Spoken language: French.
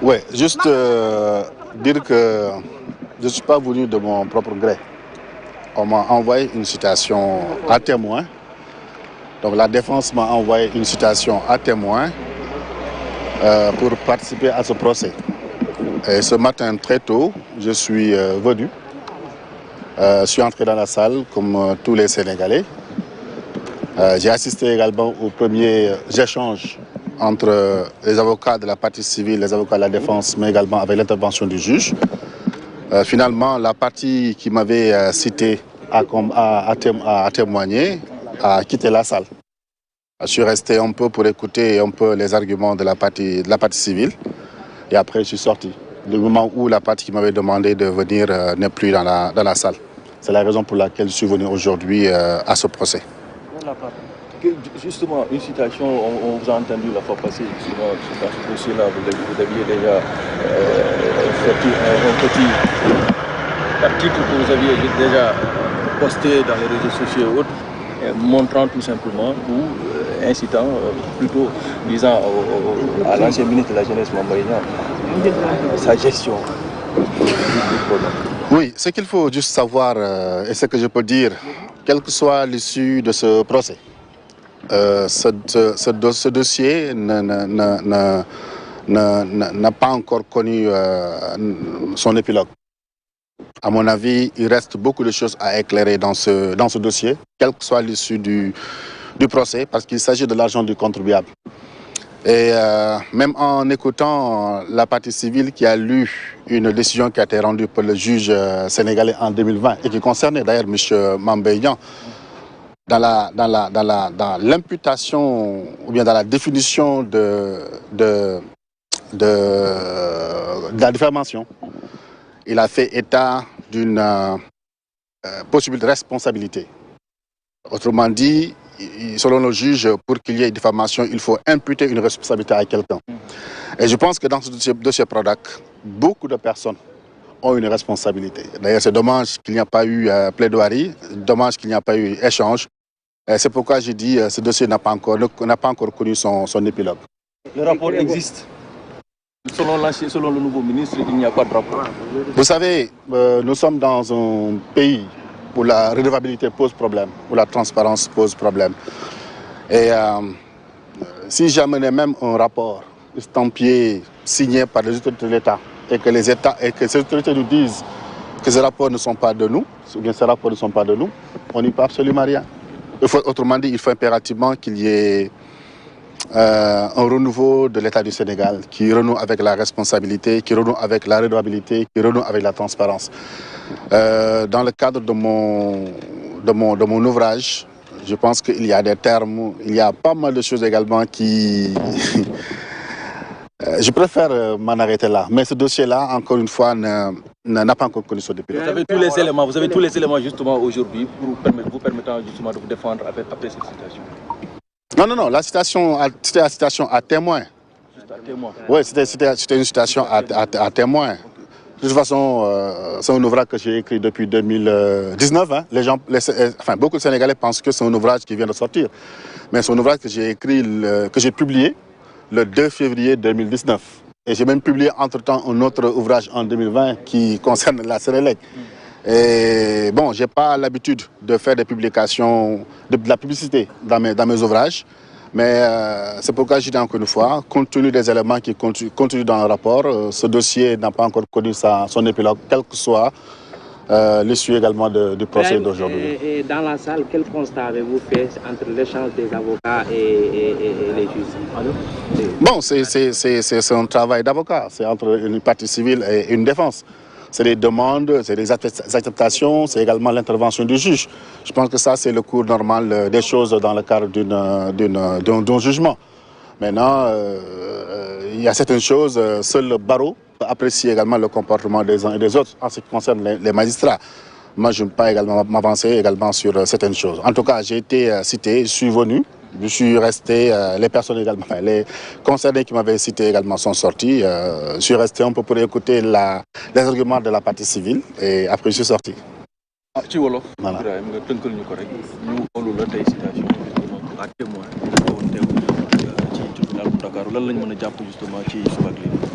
Oui, juste dire que je ne suis pas venu de mon propre gré. On m'a envoyé une citation à témoin. Donc la défense m'a envoyé une citation à témoin pour participer à ce procès. Et ce matin très tôt, je suis venu. Je suis entré dans la salle comme tous les Sénégalais. J'ai assisté également aux premiers échanges entre les avocats de la partie civile, les avocats de la défense, mais également avec l'intervention du juge. Finalement, la partie qui m'avait cité à témoigner a quitté la salle. Je suis resté un peu pour écouter un peu les arguments de la partie civile et après je suis sorti. Le moment où la partie qui m'avait demandé de venir n'est plus dans la salle. C'est la raison pour laquelle je suis venu aujourd'hui à ce procès. Justement, une citation, on vous a entendu la fois passée, justement, dans ce dossier-là, vous aviez déjà sorti un petit article que vous aviez déjà posté dans les réseaux sociaux et autres, montrant tout simplement ou incitant, plutôt disant à l'ancien ministre de la Jeunesse, Mamba Niang, sa gestion du problème. Oui, ce qu'il faut juste savoir, et ce que je peux dire, quelle que soit l'issue de ce procès, ce dossier n'a pas encore connu son épilogue. À mon avis, il reste beaucoup de choses à éclairer dans ce dossier, quelle que soit l'issue du procès, parce qu'il s'agit de l'argent du contribuable. Et même en écoutant la partie civile qui a lu une décision qui a été rendue par le juge sénégalais en 2020 et qui concernait d'ailleurs M. Mamba Niang, dans l'imputation ou bien dans la définition de la diffamation, il a fait état d'une possible responsabilité. Autrement dit, selon le juge, pour qu'il y ait diffamation, il faut imputer une responsabilité à quelqu'un. Et je pense que dans ce dossier Prodac, beaucoup de personnes ont une responsabilité. D'ailleurs, c'est dommage qu'il n'y a pas eu plaidoirie, dommage qu'il n'y a pas eu échange. C'est pourquoi j'ai dit que ce dossier n'a pas encore connu son épilogue. Le rapport existe. Selon le nouveau ministre, il n'y a pas de rapport. Vous savez, nous sommes dans un pays où la redevabilité pose problème, où la transparence pose problème. Et si j'amenais même un rapport estampillé, signé par les autorités de l'État, et que ces autorités nous disent que ces rapports ne sont pas de nous, ou bien ces rapports ne sont pas de nous, on n'y peut absolument rien. Autrement dit, il faut impérativement qu'il y ait un renouveau de l'État du Sénégal qui renoue avec la responsabilité, qui renoue avec la redevabilité, qui renoue avec la transparence. Dans le cadre de mon ouvrage, je pense qu'il y a des termes, il y a pas mal de choses également qui... je préfère m'en arrêter là, mais ce dossier-là, encore une fois, n'a pas encore connu son épilogue. Vous avez tous les éléments justement aujourd'hui pour vous permettant justement de vous défendre après cette citation. Non, c'était la citation à témoin. Juste à témoin. Oui, c'était une citation à témoin. De toute façon, c'est un ouvrage que j'ai écrit depuis 2019. Hein. Beaucoup de Sénégalais pensent que c'est un ouvrage qui vient de sortir. Mais c'est un ouvrage que j'ai écrit, que j'ai publié le 2 février 2019. Et j'ai même publié entre-temps un autre ouvrage en 2020 qui concerne la Sénélec. Et bon, je n'ai pas l'habitude de faire des publications, de la publicité dans mes ouvrages. Mais c'est pourquoi je dis encore une fois, compte tenu des éléments qui continuent dans le rapport, ce dossier n'a pas encore connu son épilogue, quel que soit l'issue également du procès d'aujourd'hui. Et dans la salle, quel constat avez-vous fait entre l'échange des avocats et les juges? Bon, c'est un travail d'avocat, c'est entre une partie civile et une défense. C'est des demandes, c'est des acceptations, c'est également l'intervention du juge. Je pense que ça, c'est le cours normal des choses dans le cadre d'un jugement. Maintenant, il y a certaines choses, seul le barreau apprécie également le comportement des uns et des autres en ce qui concerne les magistrats. Moi, je ne peux pas également m'avancer également sur certaines choses. En tout cas, j'ai été cité, je suis venu. Je suis resté, les personnes également, les concernés qui m'avaient cité également sont sortis. Je suis resté un peu pour écouter les arguments de la partie civile et après je suis sorti. Ci wolof. Voilà. Ibrahima nga tënkal ñu ko rek ñu xoolu la tey citation à témoin ci tribunal Dakar lan lañ mën a jàpp justement ci suba ak léegi.